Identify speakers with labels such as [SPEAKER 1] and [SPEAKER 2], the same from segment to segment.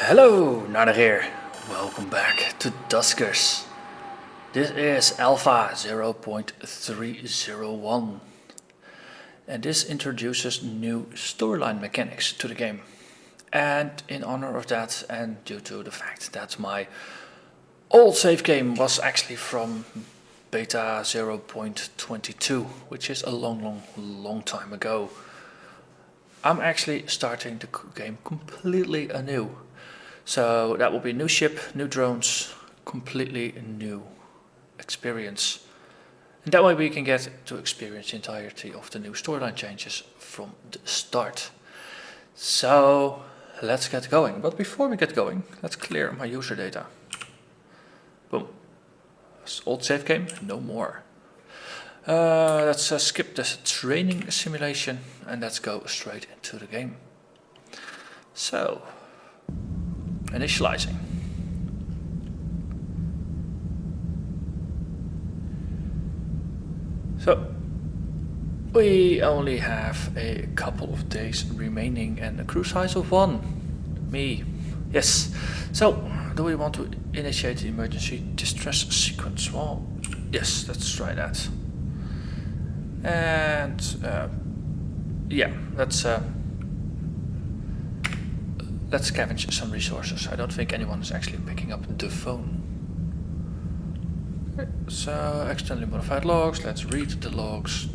[SPEAKER 1] Hello, Narnach here. Welcome back to Duskers. This is Alpha 0.301 and this introduces new storyline mechanics to the game. And in honor of that, and due to the fact that my old save game was actually from beta 0.22, which is a long time ago, I'm actually starting the game completely anew. So that will be new ship, new drones, completely new experience. And that way we can get to experience the entirety of the new storyline changes from the start. So let's get going. But before we get going, let's clear my user data. Boom. Old save game, no more. Let's skip this training simulation and let's go straight into the game. So, initializing. So, we only have a couple of days remaining and a crew size of 1. Me. Yes. So, do we want to initiate the emergency distress sequence? Well, yes, let's try that. And yeah, let's scavenge some resources. I don't think anyone is actually picking up the phone. Okay, so externally modified logs, let's read the logs.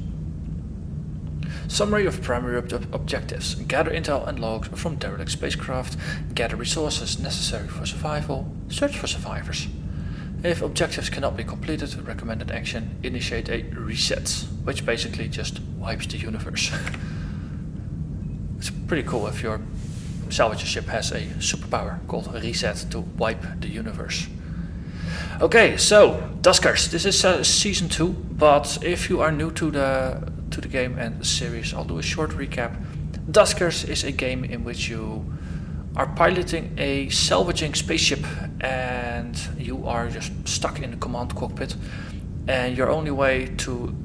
[SPEAKER 1] Summary of primary objectives. Gather intel and logs from derelict spacecraft. Gather resources necessary for survival. Search for survivors. If objectives cannot be completed, recommended action, initiate a reset, which basically just wipes the universe. It's pretty cool if your salvage ship has a superpower called reset to wipe the universe. Okay, so Duskers, this is season 2, but if you are new to the game and the series, I'll do a short recap. Duskers is a game in which you are piloting a salvaging spaceship and you are just stuck in the command cockpit, and your only way to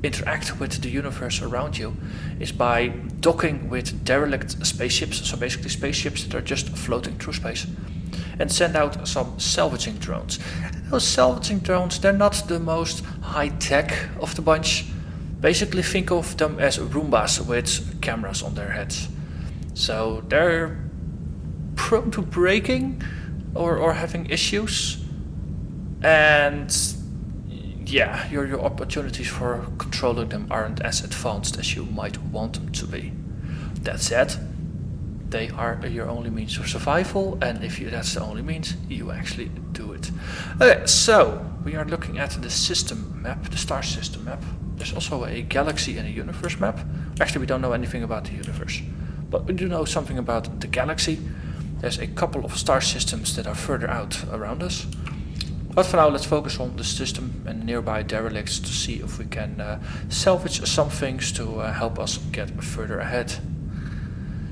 [SPEAKER 1] interact with the universe around you is by docking with derelict spaceships, so basically spaceships that are just floating through space, and send out some salvaging drones. And those salvaging drones, they're not the most high-tech of the bunch. Basically think of them as Roombas with cameras on their heads. So they're prone to breaking or having issues, and yeah, your opportunities for controlling them aren't as advanced as you might want them to be. That said, they are your only means of survival, and if that's the only means, you actually do it. Okay, so we are looking at the system map, the star system map. There's also a galaxy and a universe map. Actually, we don't know anything about the universe, but we do know something about the galaxy. There's a couple of star systems that are further out around us. But for now, let's focus on the system and nearby derelicts to see if we can salvage some things to help us get further ahead.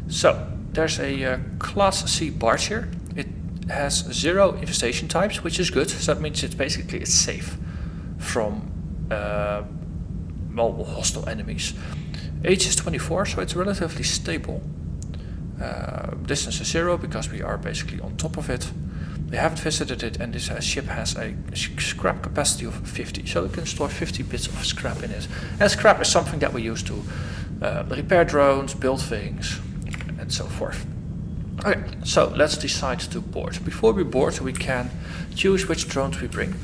[SPEAKER 1] So, there's a Class C barge here. It has 0 infestation types, which is good. So that means it's safe from hostile enemies. Age is 24, so it's relatively stable. Distance is 0 because we are basically on top of it. We haven't visited it, and this ship has a scrap capacity of 50, so we can store 50 bits of scrap in it. And scrap is something that we use to repair drones, build things, and so forth. Okay, so let's decide to board. Before we board, we can choose which drones we bring.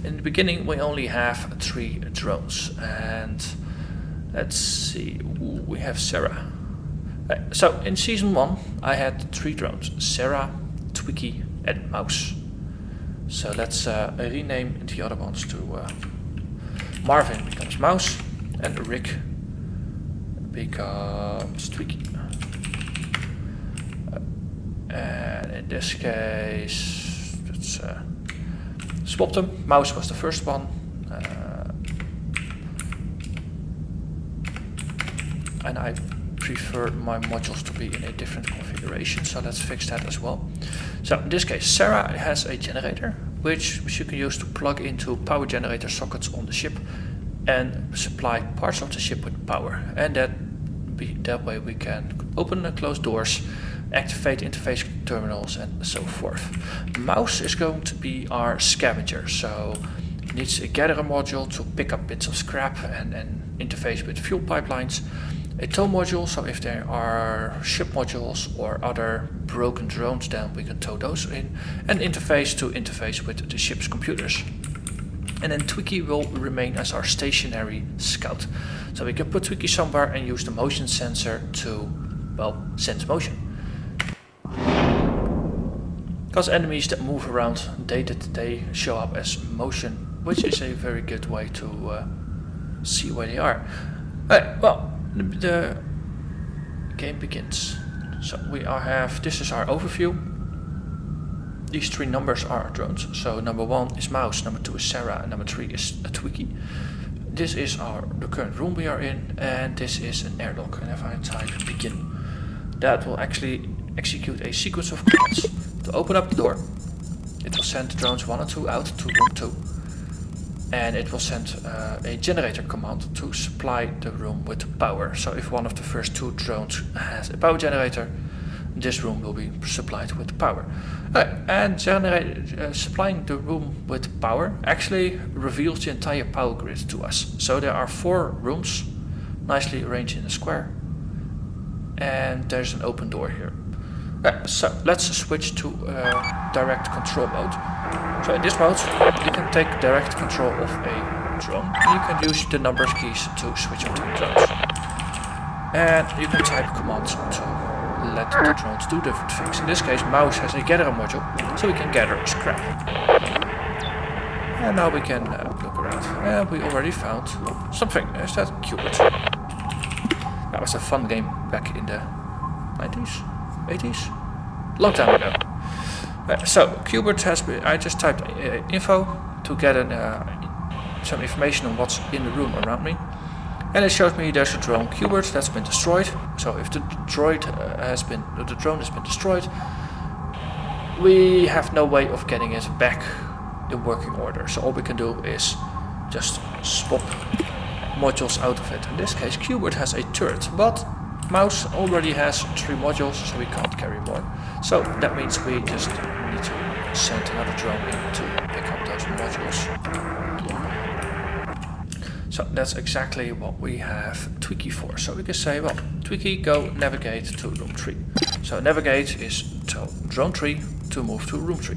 [SPEAKER 1] In the beginning, we only have 3 drones, and let's see, we have Sarah. So in season 1, I had 3 drones: Sarah, Twiki, and Mouse. So let's rename the other ones to Marvin becomes Mouse and Rick becomes Twiki. And in this case, let's swap them. Mouse was the first one, and I prefer my modules to be in a different configuration, so let's fix that as well. So in this case, Sarah has a generator, which you can use to plug into power generator sockets on the ship and supply parts of the ship with power. And that way we can open and close doors, activate interface terminals and so forth. Mouse is going to be our scavenger, so it needs a gatherer module to pick up bits of scrap and interface with fuel pipelines. A tow module, so if there are ship modules or other broken drones, then we can tow those in. And interface to interface with the ship's computers. And then Twiki will remain as our stationary scout. So we can put Twiki somewhere and use the motion sensor to, well, sense motion. Because enemies that move around day to day show up as motion, which is a very good way to see where they are. Alright, well, the game begins. So we have, this is our overview. These three numbers are our drones. So number 1 is Mouse, number 2 is Sarah, and number 3 is a Twiki. This is the current room we are in, and this is an airlock. And if I type begin, that will actually execute a sequence of commands. To open up the door, it will send drones 1 and 2 out to room 2. And it will send a generator command to supply the room with power. So if one of the first 2 drones has a power generator, this room will be supplied with power. And supplying the room with power actually reveals the entire power grid to us. So there are 4 rooms, nicely arranged in a square. And there's an open door here. So let's switch to direct control mode. So in this mode, you can take direct control of a drone. You can use the numbers keys to switch between drones. And you can type commands to let the drones do different things. In this case, Mouse has a gatherer module, so we can gather scrap. And now we can look around. And we already found something. Is that Qbert? That was a fun game back in the 90s, 80s? Long time ago. So Qbert has been, I just typed info to get some information on what's in the room around me. And it shows me there's a drone Qbert that's been destroyed. So if the drone has been destroyed, we have no way of getting it back in working order. So all we can do is just swap modules out of it. In this case, Qbert has a turret, but Mouse already has 3 modules, so we can't carry more. So that means we just need to send another drone in to pick up those modules. So that's exactly what we have Twiki for. So we can say, well, Twiki, go navigate to room 3. So navigate is tell drone 3 to move to room 3.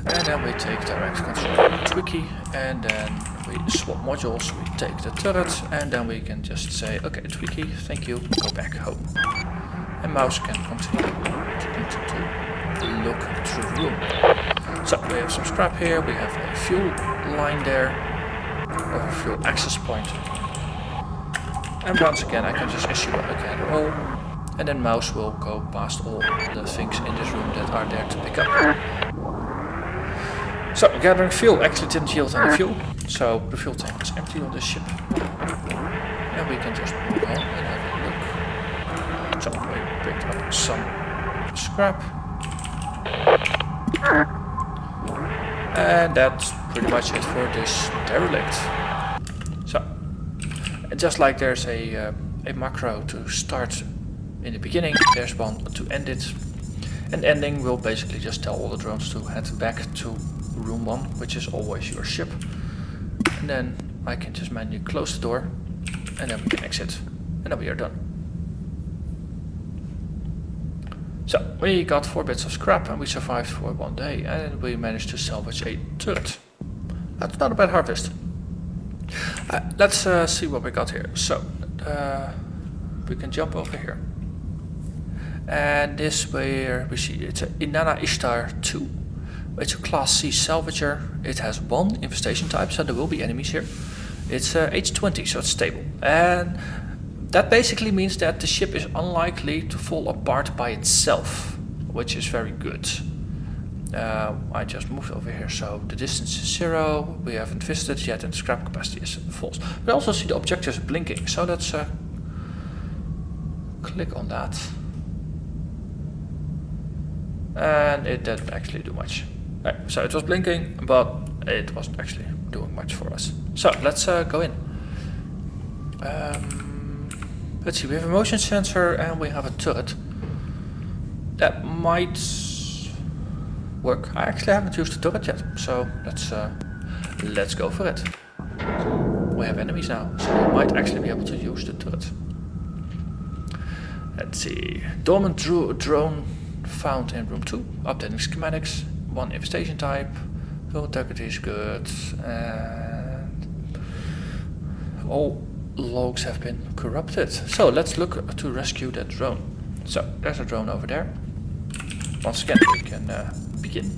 [SPEAKER 1] And then we take direct control of Twiki, and then we swap modules, we take the turret, and then we can just say, okay, Twiki, thank you, go back home. And Mouse can continue to look through the room. So we have some scrap here, we have a fuel line there, or a fuel access point. And once again I can just issue a can roll, and then Mouse will go past all the things in this room that are there to pick up. So gathering fuel actually didn't yield any fuel, so the fuel tank is empty on this ship. And we can just move on and have a look. So we picked up some scrap. And that's pretty much it for this derelict. So, just like there's a macro to start in the beginning, there's one to end it. And ending will basically just tell all the drones to head back to room 1, which is always your ship. And then I can just manually close the door, and then we can exit, and then we are done. So we got 4 bits of scrap and we survived for 1 day, and we managed to salvage a turret. That's not a bad harvest. Let's see what we got here. So we can jump over here. And this where we see it's an Inanna Ishtar 2. It's a class C salvager. It has 1 infestation type, so there will be enemies here. It's H20, so it's stable. And that basically means that the ship is unlikely to fall apart by itself, which is very good. I just moved over here, so the distance is 0. We haven't visited yet, and the scrap capacity is false. We also see the objectives blinking, so let's click on that. And it didn't actually do much. Right, so it was blinking, but it wasn't actually doing much for us. So let's go in. let's see, we have a motion sensor and we have a turret. That might work. I actually haven't used the turret yet, so let's go for it. We have enemies now, so we might actually be able to use the turret. Let's see. Dormant drone found in room 2. Updating schematics. 1 infestation type. Full integrity is good. And all logs have been corrupted. So let's look to rescue that drone. So there's a drone over there. Once again, we can begin.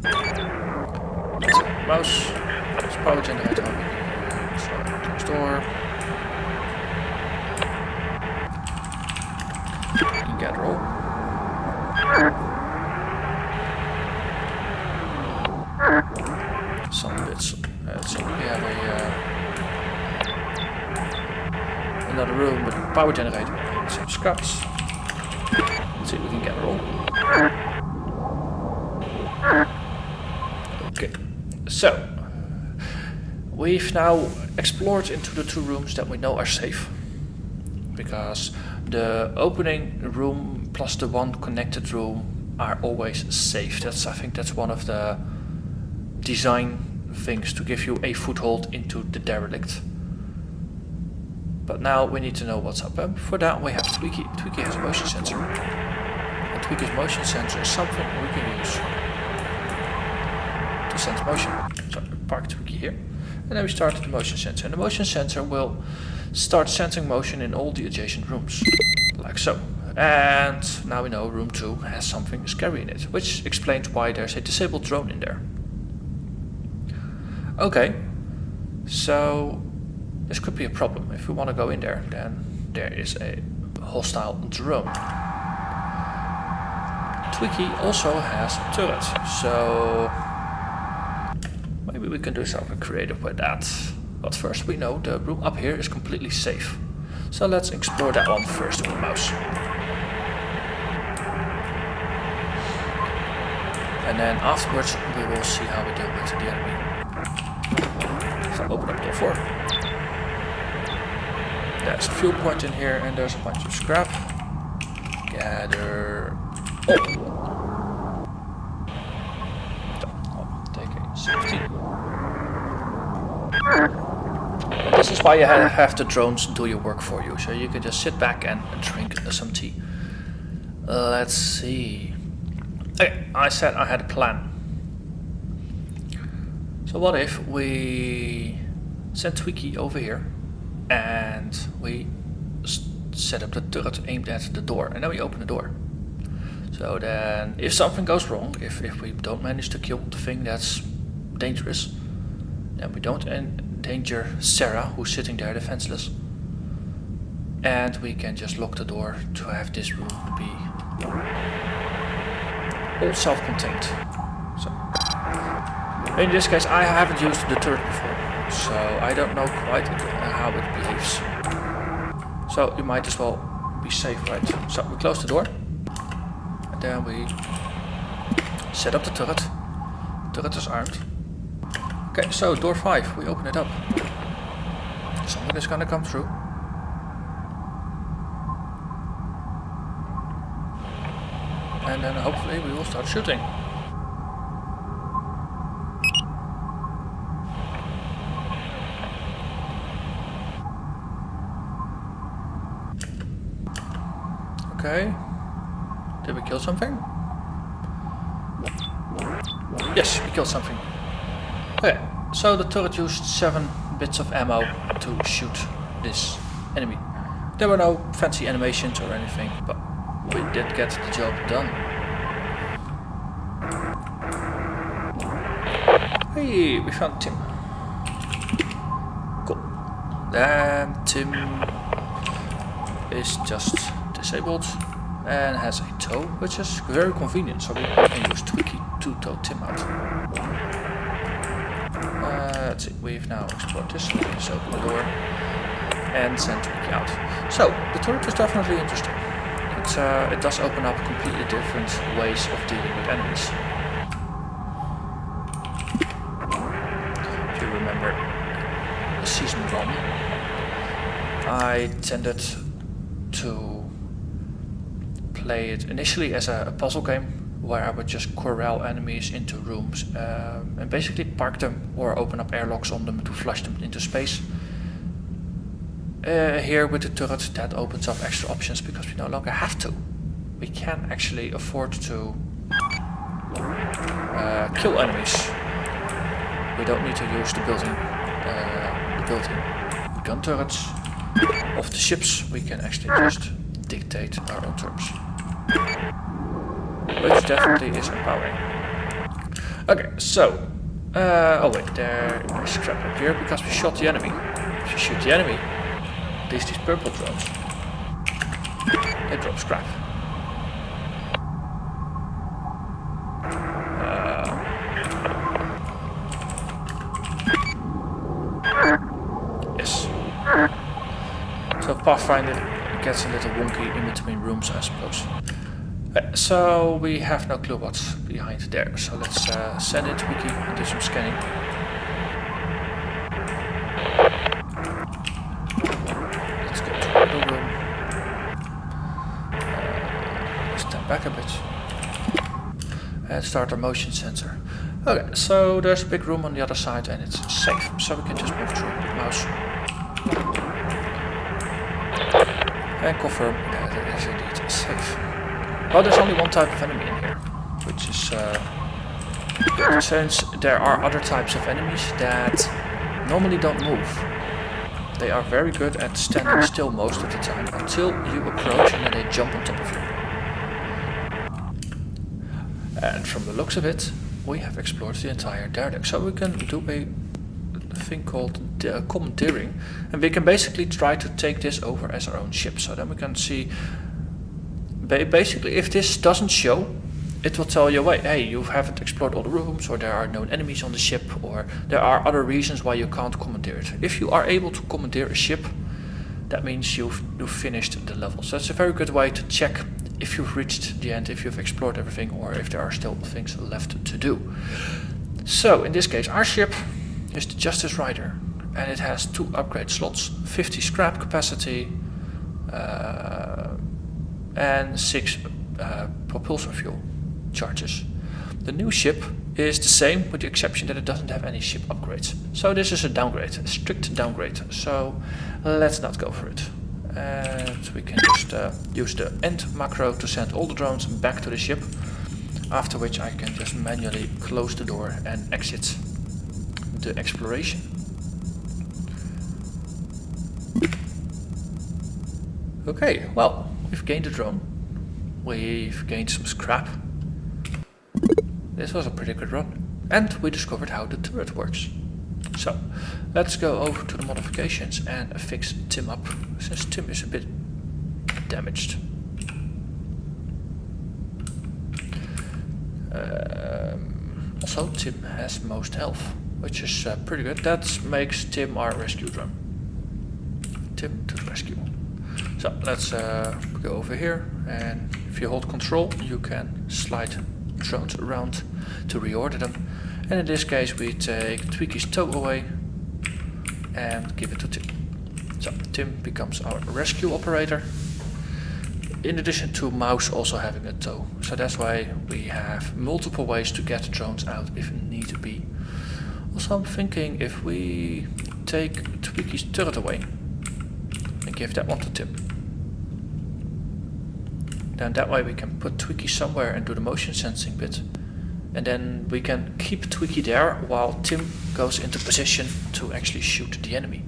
[SPEAKER 1] Let's see. Mouse. There's power generator over here. So close door. Get roll. Some bits. So we have another room with a power generator and some scraps. Let's see if we can get a roll. Okay, so we've now explored into the 2 rooms that we know are safe, because the opening room plus the 1 connected room are always safe. I think that's one of the design things to give you a foothold into the derelict. But now we need to know what's up. For that we have Tweaky. Tweaky has a motion sensor. And Tweaky's motion sensor is something we can use to sense motion. So we park Tweaky here. And then we start the motion sensor. And the motion sensor will start sensing motion in all the adjacent rooms. Like so. And now we know room 2 has something scary in it, which explains why there's a disabled drone in there. Okay, so this could be a problem. If we want to go in there, then there is a hostile drone. Tweaky also has a turret, so maybe we can do something creative with that. But first we know the room up here is completely safe. So let's explore that one first with the mouse. And then afterwards we will see how we deal with the enemy. So open up door 4. There's a fuel point in here and there's a bunch of scrap. Gather all. So I'll take a safety. And this is why you have the drones do your work for you, so you can just sit back and drink some tea. Let's see. Okay, I said I had a plan. So what if we send Tweaky over here and we set up the turret aimed at the door, and then we open the door. So then if something goes wrong, if we don't manage to kill the thing that's dangerous, then we don't endanger Sarah, who's sitting there defenseless. And we can just lock the door to have this room be all self-contained. So in this case I haven't used the turret before, so I don't know quite how it behaves. So you might as well be safe, right? So we close the door, and then we set up the turret. The turret is armed. Okay, so door 5, we open it up. Something is gonna come through. And then hopefully we will start shooting. Okay. Did we kill something? Yes, we killed something. Okay, so the turret used 7 bits of ammo to shoot this enemy. There were no fancy animations or anything, but we did get the job done. Hey, we found Tim. Cool. Then Tim is just disabled and has a tow, which is very convenient, so we can use Tweaky to tow Tim out. Let's see, we've now explored this, let's open the door and send Tweaky out. So, the turret is definitely interesting. It does open up completely different ways of dealing with enemies. If you remember Season 1, I tended to play it initially as a puzzle game, where I would just corral enemies into rooms and basically park them or open up airlocks on them to flush them into space. Here with the turret, that opens up extra options because we no longer have to. We can actually afford to kill enemies. We don't need to use the built-in gun turrets of the ships. We can actually just dictate our own terms, which definitely is empowering. Okay, so oh wait, there is scrap up here because we shot the enemy. If you shoot the enemy, at least these purple drones, they drop scrap. Yes. So Pathfinder gets a little wonky in between rooms, I suppose. So we have no clue what's behind there. So let's send it to Wiki and do some scanning. Let's go to another room. Stand back a bit. And start our motion sensor. Okay, so there's a big room on the other side and it's safe. So we can just move through with the mouse. And confirm that it is indeed safe. Well, there's only one type of enemy in here, which is good, since there are other types of enemies that normally don't move. They are very good at standing still most of the time until you approach and then they jump on top of you. And from the looks of it, we have explored the entire derelict, so we can do a thing called commandeering, and we can basically try to take this over as our own ship. So then we can see, basically if this doesn't show, it will tell you, wait, hey, you haven't explored all the rooms, or there are known enemies on the ship, or there are other reasons why you can't commandeer it. If you are able to commandeer a ship, that means you've finished the level. So it's a very good way to check if you've reached the end, if you've explored everything, or if there are still things left to do. So in this case, our ship is the Justice Rider, and it has 2 upgrade slots, 50 scrap capacity, and 6 propulsion fuel charges. The new ship is the same, with the exception that it doesn't have any ship upgrades. So this is a downgrade, a strict downgrade. So let's not go for it. And we can just use the end macro to send all the drones back to the ship, after which I can just manually close the door and exit the exploration. Okay, well, we've gained a drone, we've gained some scrap. This was a pretty good run, and we discovered how the turret works. So, let's go over to the modifications and fix Tim up, since Tim is a bit damaged. Also, Tim has most health, which is pretty good. That makes Tim our rescue drone. Tim to the rescue. So, let's go over here, and if you hold control, you can slide drones around to reorder them. And in this case we take Tweaky's toe away and give it to Tim. So Tim becomes our rescue operator, in addition to Mouse also having a toe. So that's why we have multiple ways to get drones out if need to be. Also I'm thinking if we take Tweaky's turret away and give that one to Tim, then that way we can put Tweaky somewhere and do the motion sensing bit. And then we can keep Tweaky there while Tim goes into position to actually shoot the enemy.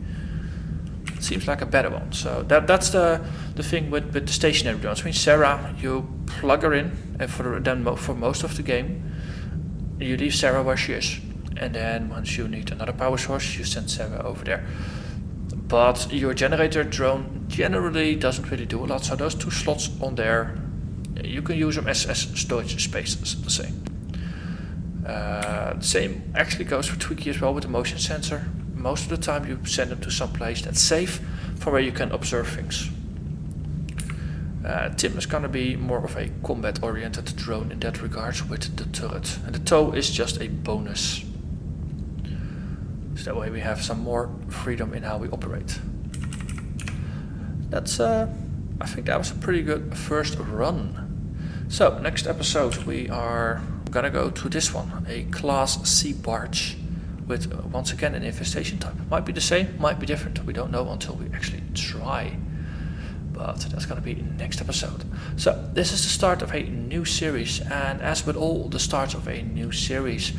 [SPEAKER 1] It seems like a better one. So that's the thing with the stationary drones. I mean, Sarah, you plug her in, and for most of the game, you leave Sarah where she is. And then once you need another power source, you send Sarah over there. But your generator drone generally doesn't really do a lot. So those 2 slots on there, you can use them as storage spaces, the same. Same actually goes for Tweaky as well with the motion sensor. Most of the time you send them to some place that's safe, from where you can observe things. Tim is gonna be more of a combat oriented drone in that regards with the turret. And the toe is just a bonus. So that way we have some more freedom in how we operate. that's I think that was a pretty good first run. So next episode we are gonna go to this one, a Class C barge with once again an infestation type. Might be the same, might be different. We don't know until we actually try. But that's gonna be next episode. So this is the start of a new series, and as with all the starts of a new series,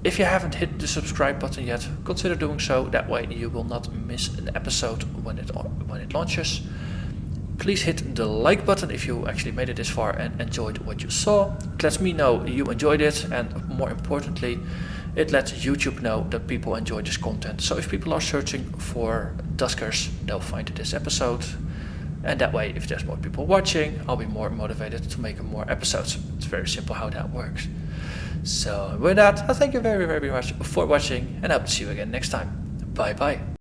[SPEAKER 1] if you haven't hit the subscribe button yet, consider doing so. That way you will not miss an episode when it launches. Please hit the like button if you actually made it this far and enjoyed what you saw. It lets me know you enjoyed it, and more importantly, it lets YouTube know that people enjoy this content. So if people are searching for Duskers, they'll find this episode. And that way, if there's more people watching, I'll be more motivated to make more episodes. It's very simple how that works. So with that, I thank you very, very much for watching, and I hope to see you again next time. Bye bye.